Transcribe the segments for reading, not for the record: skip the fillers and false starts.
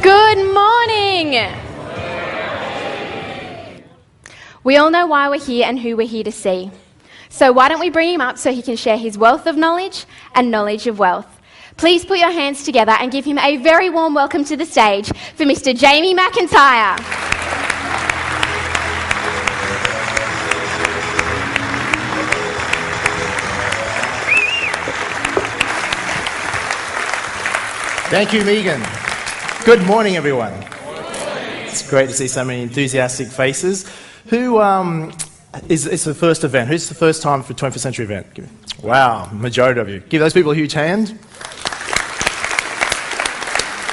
Good morning. We all know why we're here and who we're here to see. So why don't we bring him up so he can share his wealth of knowledge and knowledge of wealth. Please put your hands together and give him a very warm welcome to the stage for Mr. Jamie McIntyre. Thank you, Megan. Good morning, everyone. It's great to see so many enthusiastic faces. Who is the first event? Who's the first time for 21st Century event? Wow, majority of you. Give those people a huge hand.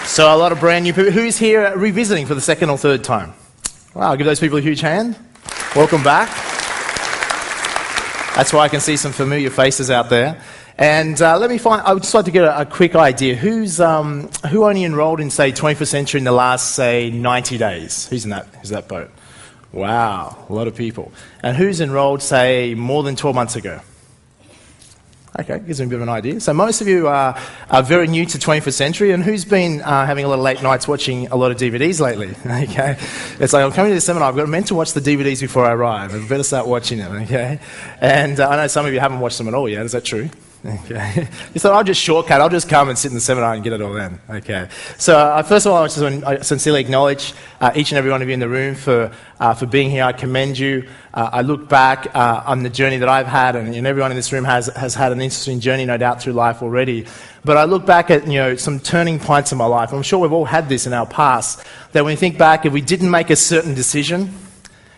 So a lot of brand new people. Who's here revisiting for the second or third time? Wow, give those people a huge hand. Welcome back. That's why I can see some familiar faces out there. And I would just like to get a quick idea. Who only enrolled in, say, 21st Century in the last, say, 90 days? Who's in that boat? Wow, a lot of people. And who's enrolled, say, more than 12 months ago? Okay, gives me a bit of an idea. So most of you are very new to 21st Century, and who's been having a lot of late nights watching a lot of DVDs lately? Okay, it's like, I'm coming to this seminar, I've meant to watch the DVDs before I arrive. I better start watching them, okay? And I know some of you haven't watched them at all yet, is that true? Okay. You thought, I'll just shortcut, I'll just come and sit in the seminar and get it all in. Okay. So first of all, I sincerely acknowledge each and every one of you in the room for being here. I commend you. I look back on the journey that I've had, and everyone in this room has had an interesting journey, no doubt, through life already. But I look back at some turning points in my life. I'm sure we've all had this in our past, that when we think back, if we didn't make a certain decision,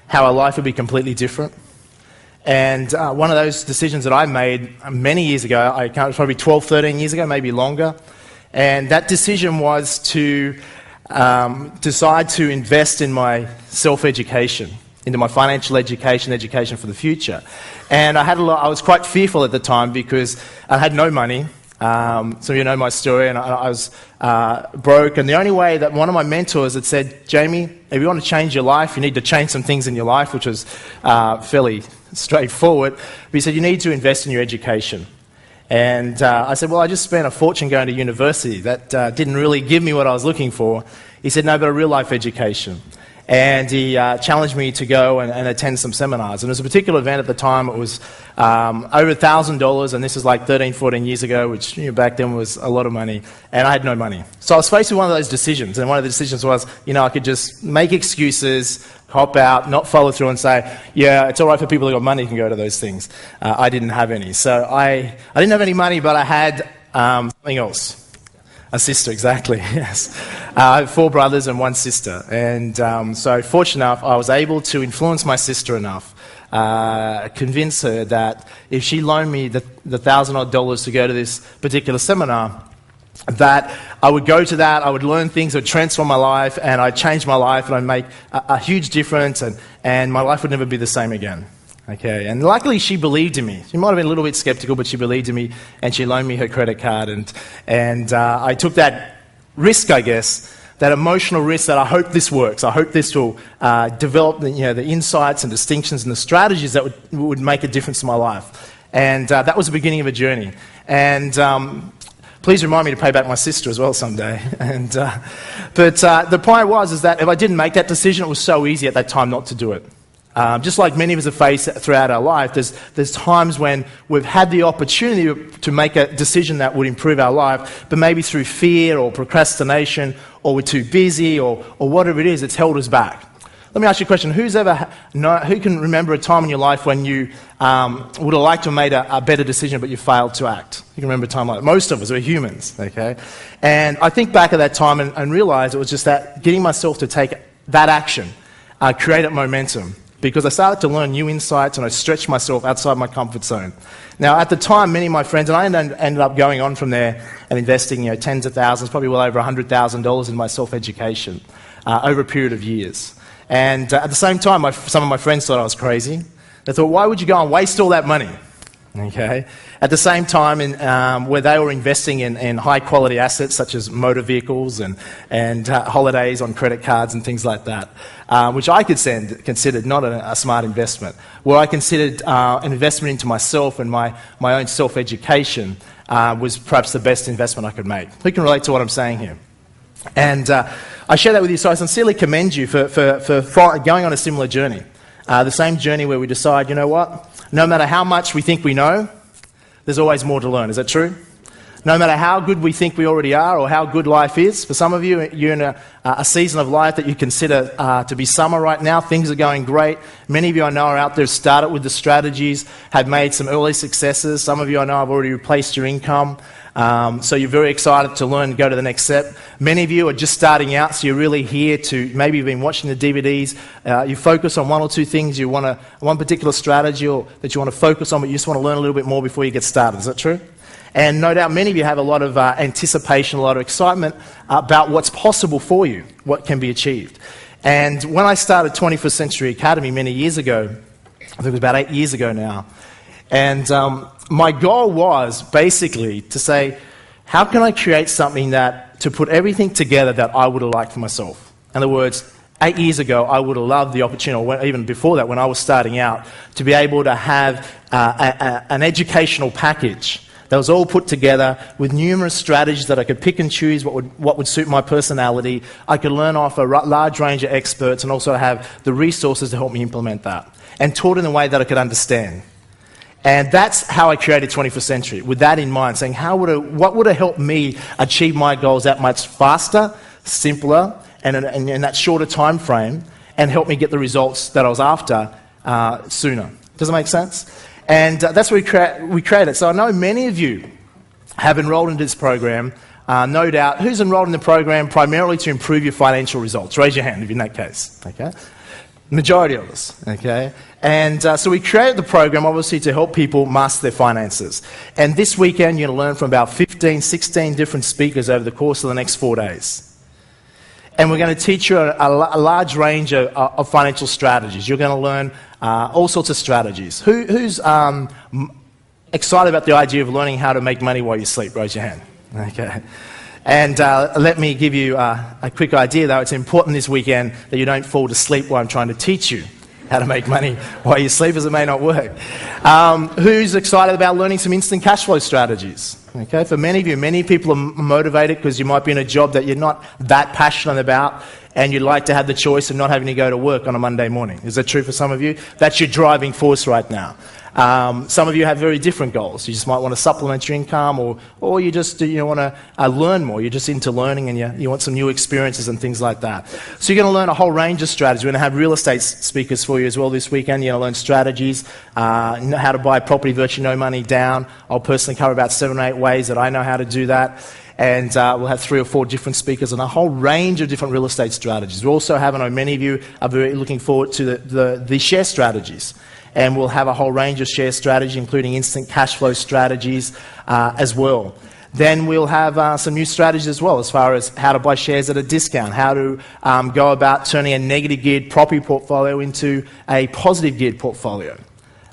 how our life would be completely different. And one of those decisions that I made many years ago, I count probably 12, 13 years ago, maybe longer, and that decision was to decide to invest in my self-education, into my financial education for the future. And I was quite fearful at the time because I had no money. So you know my story, and I was broke, and the only way that one of my mentors had said, Jamie, if you want to change your life, you need to change some things in your life, which was fairly straightforward. But he said, you need to invest in your education. And I said, well, I just spent a fortune going to university. That didn't really give me what I was looking for. He said, no, but a real life education. And he challenged me to go and attend some seminars. And there was a particular event at the time. It was over $1,000, and this is like 13, 14 years ago, which back then was a lot of money. And I had no money. So I was faced with one of those decisions. And one of the decisions was, I could just make excuses, hop out, not follow through and say, yeah, it's all right for people who got money can go to those things. I didn't have any. So I didn't have any money, but I had something else. A sister, exactly, yes. I have 4 brothers and 1 sister. And so fortunate enough, I was able to influence my sister enough, convince her that if she loaned me the $1,000 to go to this particular seminar, that I would go to that, I would learn things that would transform my life, and I'd change my life, and I'd make a huge difference, and my life would never be the same again. Okay, and luckily she believed in me. She might have been a little bit skeptical, but she believed in me, and she loaned me her credit card, and I took that risk, I guess, that emotional risk that I hope this works. I hope this will develop the insights and distinctions and the strategies that would make a difference in my life. And that was the beginning of a journey. And please remind me to pay back my sister as well someday. But the point is that if I didn't make that decision, it was so easy at that time not to do it. Just like many of us have faced throughout our life, there's times when we've had the opportunity to make a decision that would improve our life, but maybe through fear or procrastination, or we're too busy, or whatever it is, it's held us back. Let me ask you a question. Who can remember a time in your life when you would have liked to have made a better decision, but you failed to act? You can remember a time like that. Most of us, we're humans, okay? And I think back at that time and realized it was just that getting myself to take that action created momentum. Because I started to learn new insights and I stretched myself outside my comfort zone. Now, at the time, many of my friends, and I ended up going on from there and investing tens of thousands, probably well over $100,000 in my self-education over a period of years. And at the same time, some of my friends thought I was crazy. They thought, why would you go and waste all that money? Okay. At the same time, where they were investing in high-quality assets such as motor vehicles and holidays on credit cards and things like that, which I considered not a smart investment. Where I considered an investment into myself and my own self-education was perhaps the best investment I could make. Who can relate to what I'm saying here? And I share that with you, so I sincerely commend you for going on a similar journey. The same journey where we decide, you know what, no matter how much we think we know, there's always more to learn. Is that true? No matter how good we think we already are or how good life is, for some of you, you're in a season of life that you consider to be summer right now. Things are going great. Many of you I know are out there, started with the strategies, have made some early successes. Some of you I know have already replaced your income. So you're very excited to learn and go to the next step. Many of you are just starting out, so you're really here to, maybe you've been watching the DVDs, you focus on one or two things, you want one particular strategy that you want to focus on, but you just want to learn a little bit more before you get started. Is that true? And no doubt many of you have a lot of anticipation, a lot of excitement about what's possible for you, what can be achieved. And when I started 21st Century Academy many years ago, I think it was about 8 years ago now, and my goal was basically to say, how can I create something to put everything together that I would have liked for myself? In other words, 8 years ago, I would have loved the opportunity, or even before that, when I was starting out, to be able to have an educational package that was all put together with numerous strategies that I could pick and choose what would suit my personality. I could learn off a large range of experts and also have the resources to help me implement that, and taught in a way that I could understand. And that's how I created 21st Century, with that in mind, saying what would have helped me achieve my goals that much faster, simpler, and in that shorter time frame, and help me get the results that I was after sooner. Does that make sense? And that's what we created. So I know many of you have enrolled into this program, no doubt. Who's enrolled in the program primarily to improve your financial results? Raise your hand if you're in that case. Okay. Majority of us, okay? And so we created the program, obviously, to help people master their finances. And this weekend, you're going to learn from about 15, 16 different speakers over the course of the next 4 days. And we're going to teach you a large range of financial strategies. You're going to learn all sorts of strategies. Who's excited about the idea of learning how to make money while you sleep? Raise your hand. Okay. And let me give you a quick idea, though. It's important this weekend that you don't fall to sleep while I'm trying to teach you how to make money while you sleep, as it may not work. Who's excited about learning some instant cash flow strategies? Okay, for many of you, many people are motivated because you might be in a job that you're not that passionate about, and you'd like to have the choice of not having to go to work on a Monday morning. Is that true for some of you? That's your driving force right now. Some of you have very different goals. You just might want to supplement your income, or you just want to learn more. You're just into learning, and you want some new experiences and things like that. So you're going to learn a whole range of strategies. We're going to have real estate speakers for you as well this weekend. You're going to learn strategies, how to buy property virtually no money down. I'll personally cover about 7 or 8 ways that I know how to do that. And we'll have 3 or 4 different speakers on a whole range of different real estate strategies. We also have, I know many of you are very looking forward to the share strategies. And we'll have a whole range of share strategies, including instant cash flow strategies as well. Then we'll have some new strategies as well, as far as how to buy shares at a discount, how to go about turning a negative geared property portfolio into a positive geared portfolio.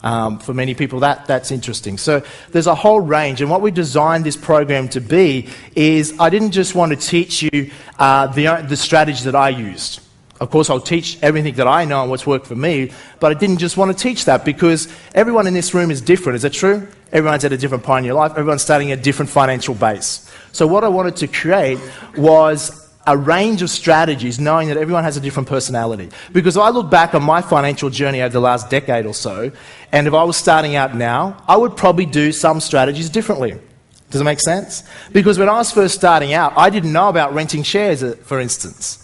For many people, that's interesting. So there's a whole range, and what we designed this program to be is I didn't just want to teach you the strategies that I used. Of course, I'll teach everything that I know and what's worked for me, but I didn't just want to teach that, because everyone in this room is different. Is that true? Everyone's at a different point in your life. Everyone's starting at a different financial base. So what I wanted to create was a range of strategies, knowing that everyone has a different personality. Because I look back on my financial journey over the last decade or so, and if I was starting out now, I would probably do some strategies differently. Does it make sense? Because when I was first starting out, I didn't know about renting shares, for instance.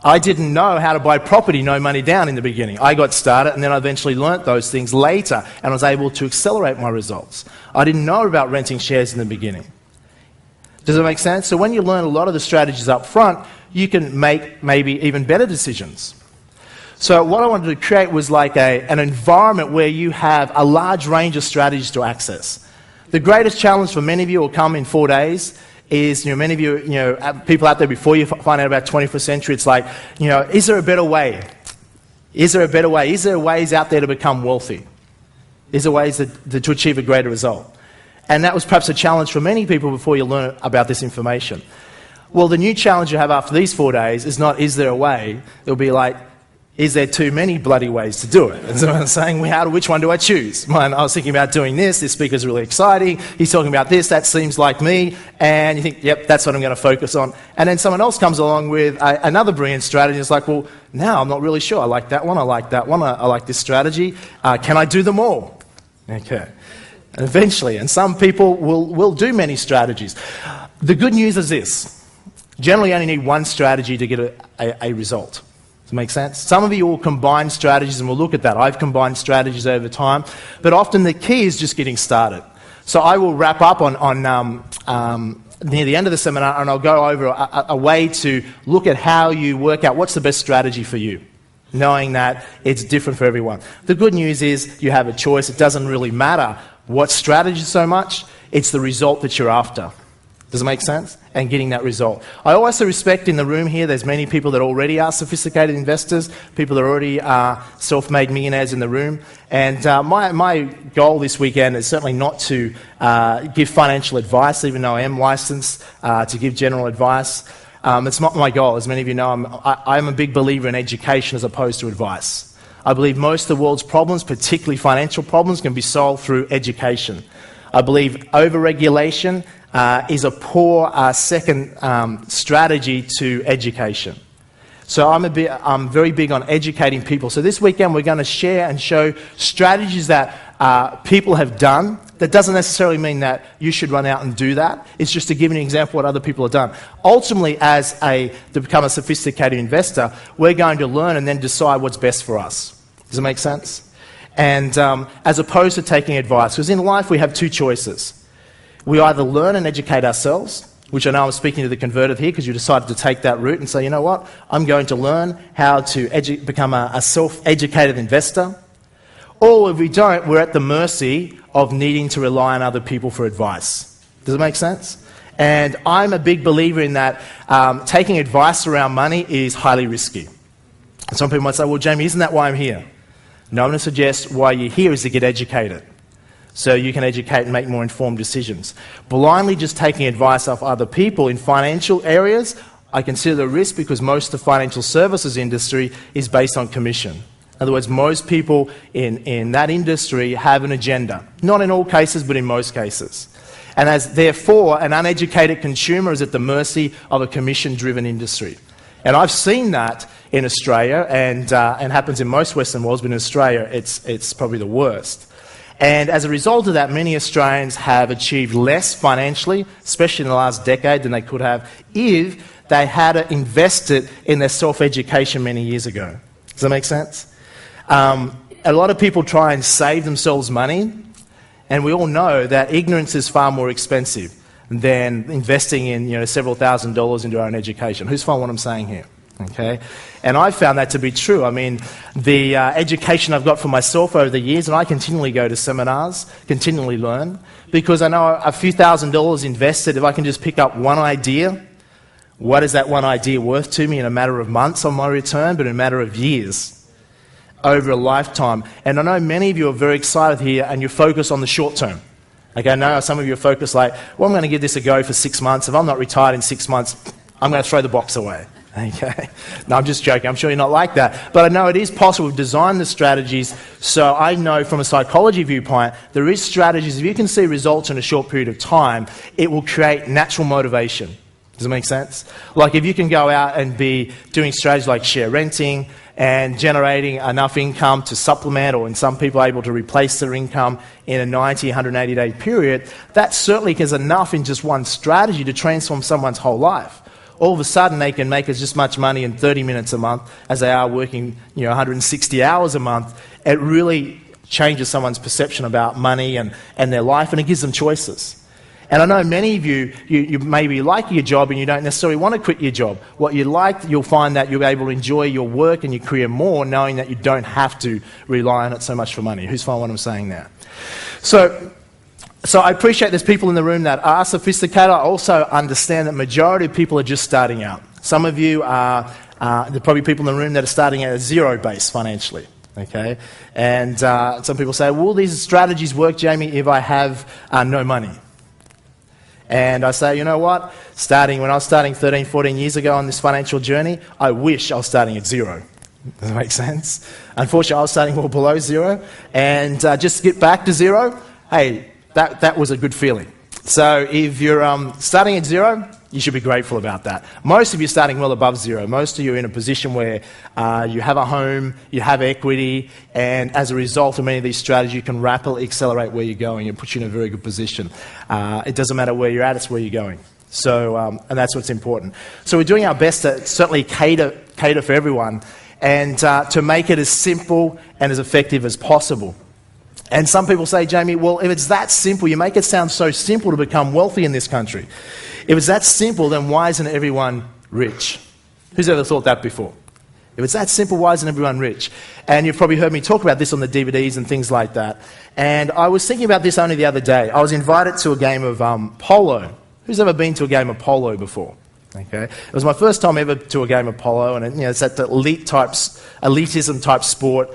I didn't know how to buy property, no money down in the beginning. I got started, and then I eventually learnt those things later, and was able to accelerate my results. I didn't know about renting shares in the beginning. Does it make sense? So when you learn a lot of the strategies up front, you can make maybe even better decisions. So what I wanted to create was like an environment where you have a large range of strategies to access. The greatest challenge for many of you will come in 4 days is, many of you, people out there, before you find out about 21st Century, it's like, is there a better way? Is there a better way? Is there ways out there to become wealthy? Is there ways to achieve a greater result? And that was perhaps a challenge for many people before you learn about this information. Well, the new challenge you have after these 4 days is not, is there a way? It'll be like, Is there too many bloody ways to do it? And so I'm saying, well, which one do I choose? I was thinking about doing this speaker's really exciting, he's talking about this, that seems like me, and you think, yep, that's what I'm going to focus on. And then someone else comes along with another brilliant strategy. It's like, well, now I'm not really sure. I like that one, I like that one, I like this strategy. Can I do them all? Okay. And eventually, and some people will do many strategies. The good news is this. Generally, you only need one strategy to get a result. Does it make sense? Some of you will combine strategies, and we'll look at that. I've combined strategies over time, but often the key is just getting started. So I will wrap up on near the end of the seminar, and I'll go over a way to look at how you work out what's the best strategy for you, knowing that it's different for everyone. The good news is you have a choice. It doesn't really matter what strategy so much. It's the result that you're after. Does it make sense? And getting that result. I also respect in the room here, there's many people that already are sophisticated investors, people that already are self-made millionaires in the room. And my goal this weekend is certainly not to give financial advice, even though I am licensed to give general advice. It's not my goal. As many of you know, I'm a big believer in education as opposed to advice. I believe most of the world's problems, particularly financial problems, can be solved through education. I believe over-regulation is a poor second strategy to education. So I'm very big on educating people. So this weekend we're going to share and show strategies that people have done. That doesn't necessarily mean that you should run out and do that. It's just to give an example of what other people have done. Ultimately, to become a sophisticated investor, we're going to learn and then decide what's best for us. Does it make sense? And as opposed to taking advice, because in life we have two choices. We either learn and educate ourselves, which I know I'm speaking to the converted here because you decided to take that route and say, you know what, I'm going to learn how to become a self-educated investor. Or if we don't, we're at the mercy of needing to rely on other people for advice. Does it make sense? And I'm a big believer in that taking advice around money is highly risky. And some people might say, well, Jamie, isn't that why I'm here? No, I'm going to suggest why you're here is to get educated, so you can educate and make more informed decisions. Blindly just taking advice off other people in financial areas, I consider the risk because most of the financial services industry is based on commission. In other words, most people in that industry have an agenda. Not in all cases, but in most cases. And as therefore, an uneducated consumer is at the mercy of a commission-driven industry. And I've seen that in Australia, and happens in most Western worlds, but in Australia it's probably the worst. And as a result of that, many Australians have achieved less financially, especially in the last decade, than they could have if they had invested in their self-education many years ago. Does that make sense? A lot of people try and save themselves money, and we all know that ignorance is far more expensive than investing in several $1,000s into our own education. Who's following what I'm saying here? Okay, and I found that to be true. I mean, the education I've got for myself over the years, and I continually go to seminars, continually learn, because I know a few $1,000s invested, if I can just pick up one idea, what is that one idea worth to me in a matter of months on my return, but in a matter of years, over a lifetime. And I know many of you are very excited here, and you focus on the short term. Okay, I know some of you are focused like, well, I'm going to give this a go for 6 months. If I'm not retired in 6 months, I'm going to throw the box away. Okay. No, I'm just joking. I'm sure you're not like that. But I know it is possible. We've designed the strategies. So I know from a psychology viewpoint, there is strategies. If you can see results in a short period of time, it will create natural motivation. Does it make sense? Like if you can go out and be doing strategies like share renting and generating enough income to supplement, or in some people able to replace their income in a 90, 180-day period, that certainly is enough in just one strategy to transform someone's whole life. All of a sudden they can make as much money in 30 minutes a month as they are working 160 hours a month. It really changes someone's perception about money and their life, and it gives them choices. And I know many of you maybe like your job and you don't necessarily want to quit your job. What you like, you'll find that you'll be able to enjoy your work and your career more, knowing that you don't have to rely on it so much for money. Who's following what I'm saying there? So I appreciate there's people in the room that are sophisticated. I also understand that majority of people are just starting out. Some of you are probably people in the room that are starting at a zero base financially. Okay, and some people say, will these strategies work, Jamie, if I have no money? And I say, you know what? When I was starting 13, 14 years ago on this financial journey, I wish I was starting at zero. Does that make sense? Unfortunately, I was starting well below zero, and just to get back to zero, hey, that was a good feeling. So if you're starting at zero, you should be grateful about that. Most of you are starting well above zero. Most of you are in a position where you have a home, you have equity, and as a result of many of these strategies, you can rapidly accelerate where you're going and put you in a very good position. It doesn't matter where you're at, it's where you're going. So, and that's what's important. So we're doing our best to certainly cater for everyone and to make it as simple and as effective as possible. And some people say, Jamie, well, if it's that simple, you make it sound so simple to become wealthy in this country. If it's that simple, then why isn't everyone rich? Who's ever thought that before? If it's that simple, why isn't everyone rich? And you've probably heard me talk about this on the DVDs and things like that. And I was thinking about this only the other day. I was invited to a game of polo. Who's ever been to a game of polo before? Okay, it was my first time ever to a game of polo, and it's that elitism type sport.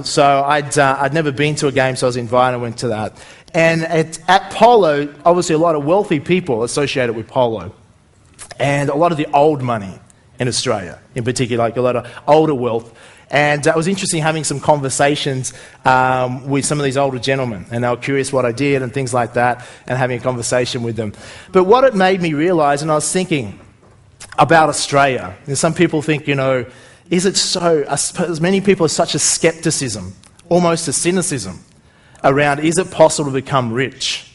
So I'd never been to a game, so I was invited and went to that. And at polo, obviously a lot of wealthy people associated with polo, and a lot of the old money in Australia, in particular, like a lot of older wealth. And it was interesting having some conversations with some of these older gentlemen, and they were curious what I did and things like that, and having a conversation with them. But what it made me realise, and I was thinking about Australia, and some people think, is it so, as many people have such a scepticism, almost a cynicism, around is it possible to become rich?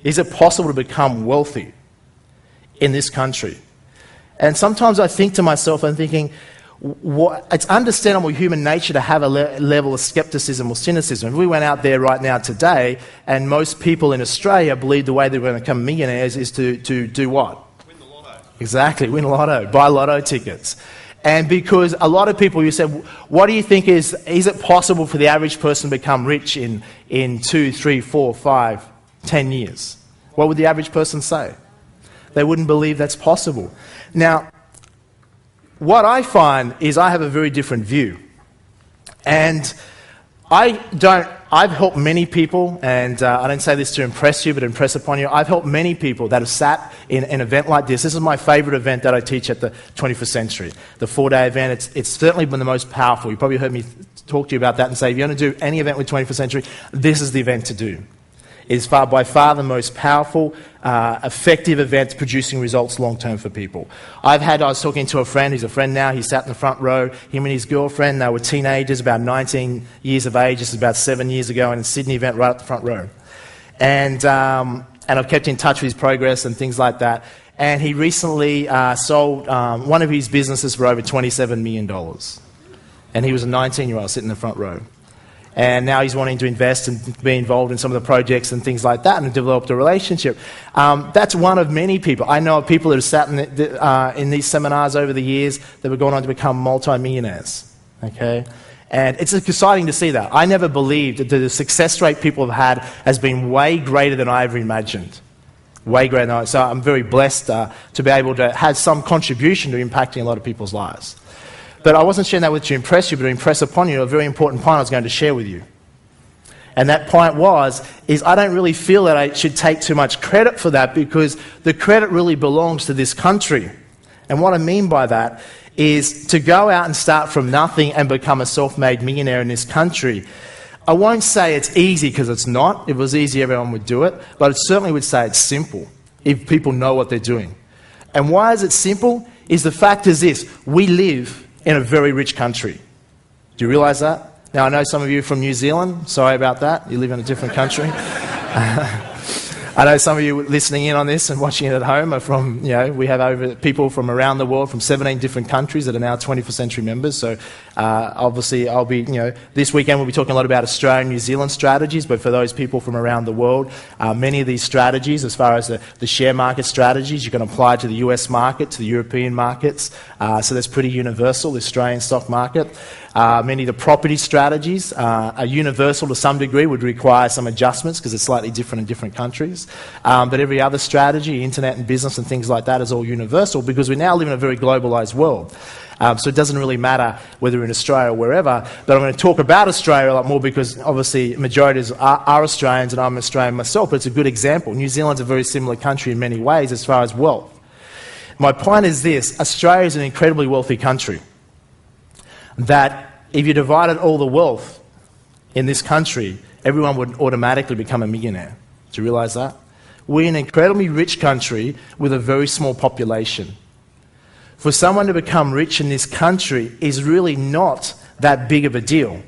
Is it possible to become wealthy in this country? And sometimes I think to myself, I'm thinking, it's understandable human nature to have a level of skepticism or cynicism. If we went out there right now today, and most people in Australia believe the way they're going to become millionaires is to do what? Win the lotto. Exactly, win lotto, buy lotto tickets. And because a lot of people, you said, what do you think is it possible for the average person to become rich in 2, 3, 4, 5, 10 years? What would the average person say? They wouldn't believe that's possible. Now, what I find is I have a very different view. And I've helped many people, and I don't say this to impress you, but impress upon you. I've helped many people that have sat in an event like this. This is my favourite event that I teach at the 21st Century, the 4-day event. It's certainly been the most powerful. You probably heard me talk to you about that and say, if you're going to do any event with 21st Century, this is the event to do. It is by far the most powerful, effective event producing results long-term for people. I was talking to a friend, he's a friend now, he sat in the front row, him and his girlfriend, they were teenagers, about 19 years of age, this is about 7 years ago, in a Sydney event right at the front row. And I've kept in touch with his progress and things like that. And he recently sold one of his businesses for over $27 million. And he was a 19-year-old sitting in the front row. And now he's wanting to invest and be involved in some of the projects and things like that and developed a relationship. That's one of many people. I know of people that have sat in these seminars over the years that have gone on to become multi-millionaires. Okay? And it's exciting to see that. I never believed that the success rate people have had has been way greater than I ever imagined. Way greater than so I'm very blessed to be able to have some contribution to impacting a lot of people's lives. But I wasn't sharing that with you to impress you, but to impress upon you a very important point I was going to share with you. And that point is I don't really feel that I should take too much credit for that because the credit really belongs to this country. And what I mean by that is to go out and start from nothing and become a self-made millionaire in this country. I won't say it's easy because it's not. If it was easy, everyone would do it. But I certainly would say it's simple if people know what they're doing. And why is it simple? Is the fact is this, we live in a very rich country. Do you realise that? Now, I know some of you are from New Zealand. Sorry about that. You live in a different country. I know some of you listening in on this and watching it at home are from, we have over people from around the world, from 17 different countries that are now 21st Century members. So obviously I'll be, this weekend we'll be talking a lot about Australia and New Zealand strategies, but for those people from around the world, many of these strategies, as far as the share market strategies, you can apply to the US market, to the European markets. So that's pretty universal, the Australian stock market. Many of the property strategies are universal to some degree, would require some adjustments because it's slightly different in different countries. But every other strategy, internet and business and things like that, is all universal because we now live in a very globalised world. So it doesn't really matter whether you're in Australia or wherever. But I'm going to talk about Australia a lot more because obviously majorities are Australians and I'm Australian myself, but it's a good example. New Zealand's a very similar country in many ways as far as wealth. My point is this, Australia is an incredibly wealthy country. that if you divided all the wealth in this country, everyone would automatically become a millionaire. Do you realise that? We're an incredibly rich country with a very small population. For someone to become rich in this country is really not that big of a deal.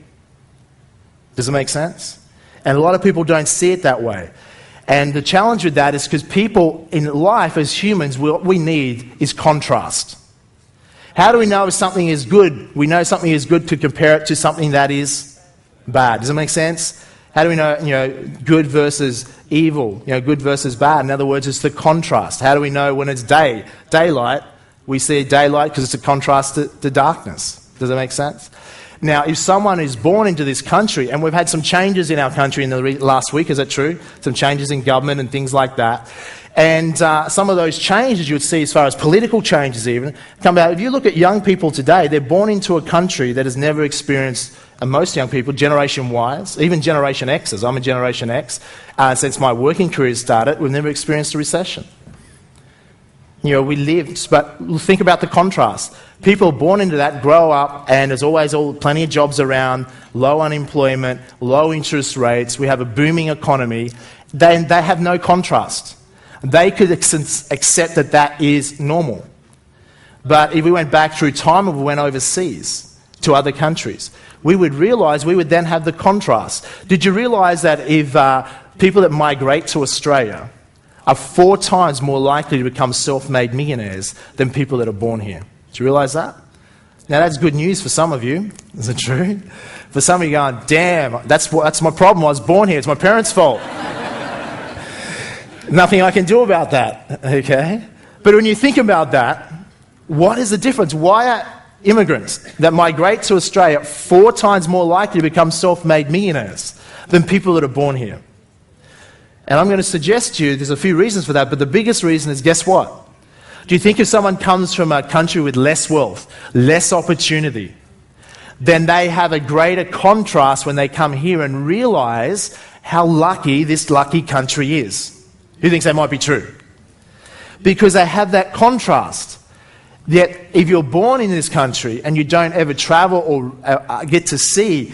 Does it make sense? And a lot of people don't see it that way. And the challenge with that is because people in life as humans, what we need is contrast. How do we know if something is good? We know something is good to compare it to something that is bad. Does it make sense? How do we know, good versus evil, good versus bad? In other words, it's the contrast. How do we know when it's daylight? We see daylight because it's a contrast to darkness. Does that make sense? Now, if someone is born into this country, and we've had some changes in our country in the last week, is that true? Some changes in government and things like that. And some of those changes you would see as far as political changes even, come out. If you look at young people today, they're born into a country that has never experienced, and most young people, Generation Ys, even Generation Xs, I'm a Generation X, since my working career started, we've never experienced a recession. We lived, but think about the contrast. People born into that grow up and there's always plenty of jobs around, low unemployment, low interest rates, we have a booming economy. They have no contrast. They could accept that that is normal. But if we went back through time and we went overseas to other countries, we would realise we would then have the contrast. Did you realise that if people that migrate to Australia are 4 times more likely to become self-made millionaires than people that are born here? Do you realise that? Now that's good news for some of you. Is it true? For some of you going, damn, that's my problem. I was born here. It's my parents' fault. Nothing I can do about that. Okay? But when you think about that, what is the difference? Why are immigrants that migrate to Australia 4 times more likely to become self-made millionaires than people that are born here? And I'm going to suggest to you there's a few reasons for that, but the biggest reason is, guess what? Do you think if someone comes from a country with less wealth, less opportunity, then they have a greater contrast when they come here and realise how lucky this lucky country is? Who thinks that might be true? Because they have that contrast. Yet if you're born in this country and you don't ever travel or get to see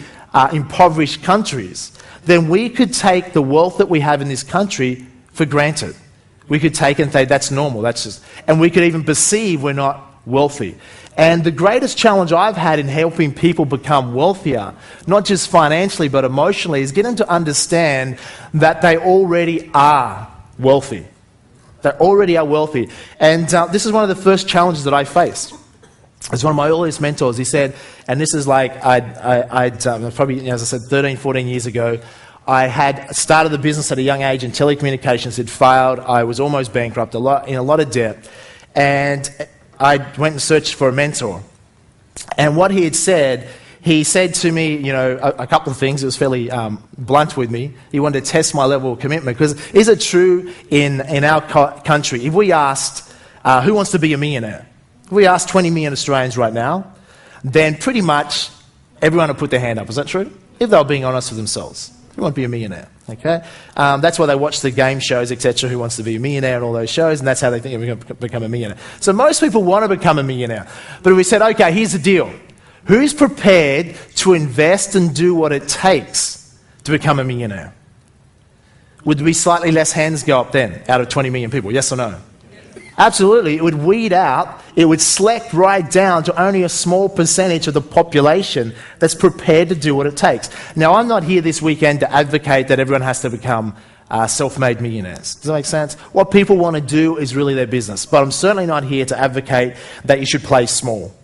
impoverished countries, then we could take the wealth that we have in this country for granted. We could take and say that's normal, and we could even perceive we're not wealthy. And the greatest challenge I've had in helping people become wealthier, not just financially but emotionally, is get them to understand that they already are wealthy. They already are wealthy. And this is one of the first challenges that I faced. It's one of my earliest mentors. He said, and this is like, I'd probably, as I said, 13, 14 years ago, I had started the business at a young age in telecommunications. It failed. I was almost bankrupt, in a lot of debt. And I went and searched for a mentor. And what he said to me, a couple of things. It was fairly blunt with me. He wanted to test my level of commitment. Because is it true in our country, if we asked, who wants to be a millionaire? If we asked 20 million Australians right now, then pretty much everyone would put their hand up. Is that true? If they were being honest with themselves. Who wants to be a millionaire? Okay? That's why they watch the game shows, etc. Who wants to be a millionaire and all those shows, and that's how they think they're going to become a millionaire. So most people want to become a millionaire. But if we said, okay, here's the deal. Who's prepared to invest and do what it takes to become a millionaire? Would there be slightly less hands go up then, out of 20 million people? Yes or no? Absolutely. It would weed out, it would select right down to only a small percentage of the population that's prepared to do what it takes. Now, I'm not here this weekend to advocate that everyone has to become self-made millionaires. Does that make sense? What people want to do is really their business. But I'm certainly not here to advocate that you should play small.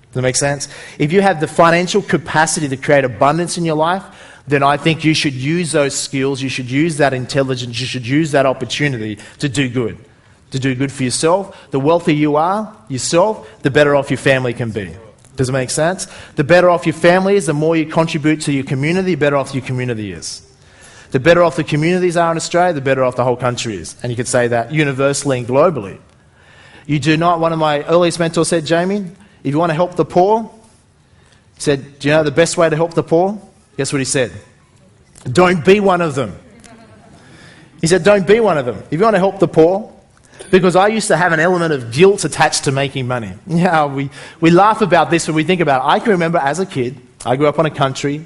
Does that make sense? If you have the financial capacity to create abundance in your life, then I think you should use those skills, you should use that intelligence, you should use that opportunity to do good. To do good for yourself. The wealthier you are, yourself, the better off your family can be. Does it make sense? The better off your family is, the more you contribute to your community, the better off your community is. The better off the communities are in Australia, the better off the whole country is. And you could say that universally and globally. You do not, one of my earliest mentors said, Jamie, if you want to help the poor, he said, do you know the best way to help the poor? Guess what he said? Don't be one of them. He said, don't be one of them. If you want to help the poor, because I used to have an element of guilt attached to making money. Yeah, we laugh about this when we think about it. I can remember as a kid, I grew up in a country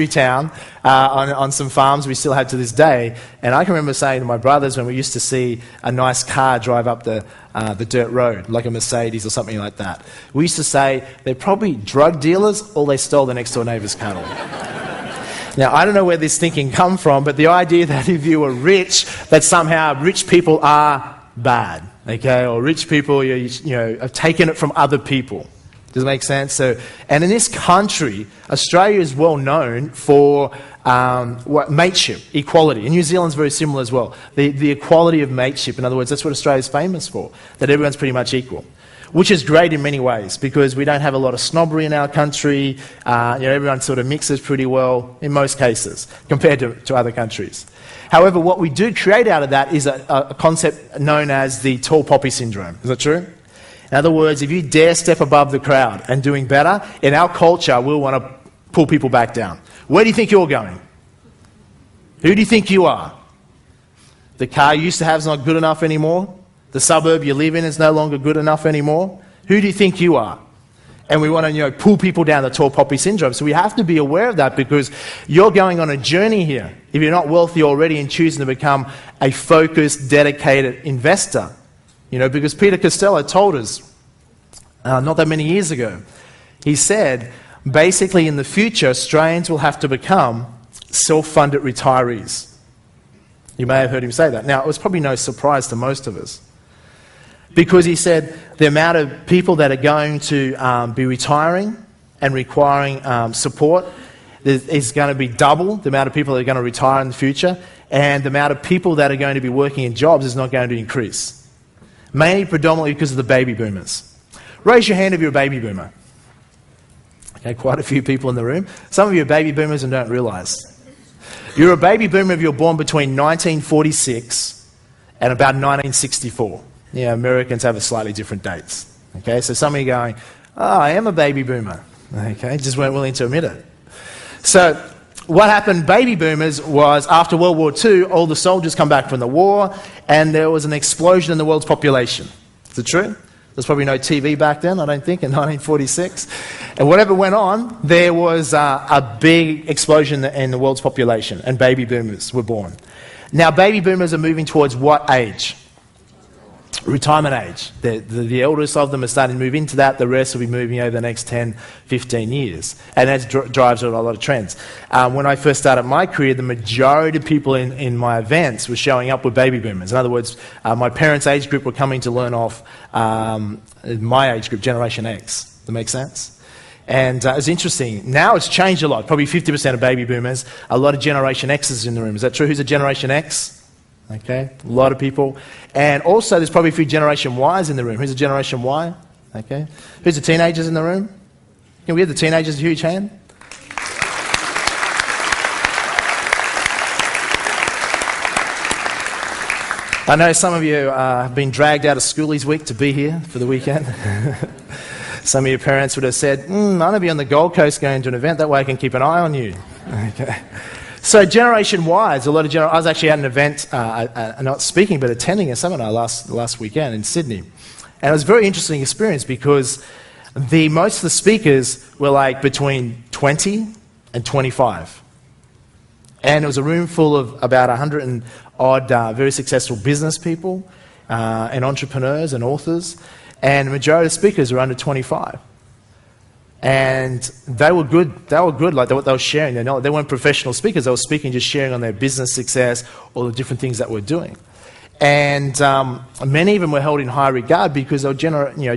town, on some farms we still have to this day, and I can remember saying to my brothers when we used to see a nice car drive up the dirt road, like a Mercedes or something like that, we used to say, they're probably drug dealers or they stole the next door neighbour's cattle. Now, I don't know where this thinking come from, but the idea that if you were rich, that somehow rich people are bad, okay, or rich people, have taken it from other people. Does it make sense? So, and in this country, Australia is well known for mateship, equality. And New Zealand's very similar as well. The equality of mateship, in other words, that's what Australia's famous for, that everyone's pretty much equal. Which is great in many ways, because we don't have a lot of snobbery in our country. Everyone sort of mixes pretty well, in most cases, compared to other countries. However, what we do create out of that is a concept known as the tall poppy syndrome. Is that true? In other words, if you dare step above the crowd and doing better, in our culture, we'll want to pull people back down. Where do you think you're going? Who do you think you are? The car you used to have is not good enough anymore? The suburb you live in is no longer good enough anymore? Who do you think you are? And we want to, pull people down the tall poppy syndrome. So we have to be aware of that, because you're going on a journey here. If you're not wealthy already and choosing to become a focused, dedicated investor, because Peter Costello told us not that many years ago, he said, basically in the future, Australians will have to become self-funded retirees. You may have heard him say that. Now, it was probably no surprise to most of us, because he said the amount of people that are going to be retiring and requiring support is going to be double the amount of people that are going to retire in the future, and the amount of people that are going to be working in jobs is not going to increase. Mainly predominantly because of the baby boomers. Raise your hand if you're a baby boomer. Okay, quite a few people in the room. Some of you are baby boomers and don't realise. You're a baby boomer if you're born between 1946 and about 1964. Yeah, Americans have a slightly different dates. Okay, so some of you are going, I am a baby boomer. Okay, just weren't willing to admit it. So what happened, baby boomers, was after World War II, all the soldiers come back from the war, and there was an explosion in the world's population. Is it true? There's probably no TV back then, I don't think, in 1946. And whatever went on, there was a big explosion in the world's population, and baby boomers were born. Now, baby boomers are moving towards what age? Retirement age. The eldest of them are starting to move into that. The rest will be moving over the next 10, 15 years. And that drives a lot of trends. When I first started my career, the majority of people in my events were showing up with baby boomers. In other words, my parents' age group were coming to learn off my age group, Generation X. Does that make sense? And it's interesting. Now it's changed a lot. Probably 50% of baby boomers. A lot of Generation X's in the room. Is that true? Who's a Generation X? Okay, a lot of people. And also there's probably a few Generation Ys in the room. Who's a Generation Y? Okay. Who's the teenagers in the room? Can we give the teenagers a huge hand? I know some of you have been dragged out of schoolies week to be here for the weekend. Some of your parents would have said, I'm going to be on the Gold Coast going to an event, that way I can keep an eye on you. Okay. So Generation Y, I was actually at an event, not speaking, but attending a seminar last weekend in Sydney. And it was a very interesting experience, because most of the speakers were like between 20 and 25. And it was a room full of about 100 and odd very successful business people and entrepreneurs and authors. And the majority of the speakers were under 25. And they were good, like what they were sharing. They weren't professional speakers, they were speaking, just sharing on their business success, all the different things that we're doing. And many of them were held in high regard because they were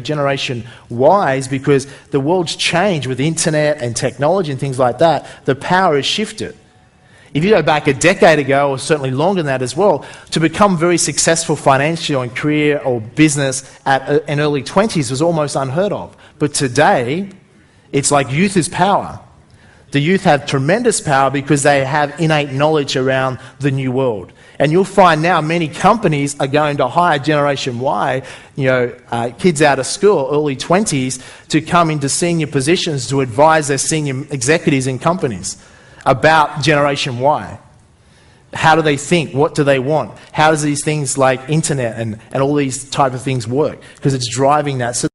Generation Ys, because the world's changed with the internet and technology and things like that. The power has shifted. If you go back a decade ago, or certainly longer than that as well, to become very successful financially in career or business at an early 20s was almost unheard of. But today, it's like youth is power. The youth have tremendous power because they have innate knowledge around the new world. And you'll find now many companies are going to hire Generation Y, kids out of school, early 20s, to come into senior positions to advise their senior executives in companies about Generation Y. How do they think? What do they want? How does these things like internet and all these type of things work? Because it's driving that. So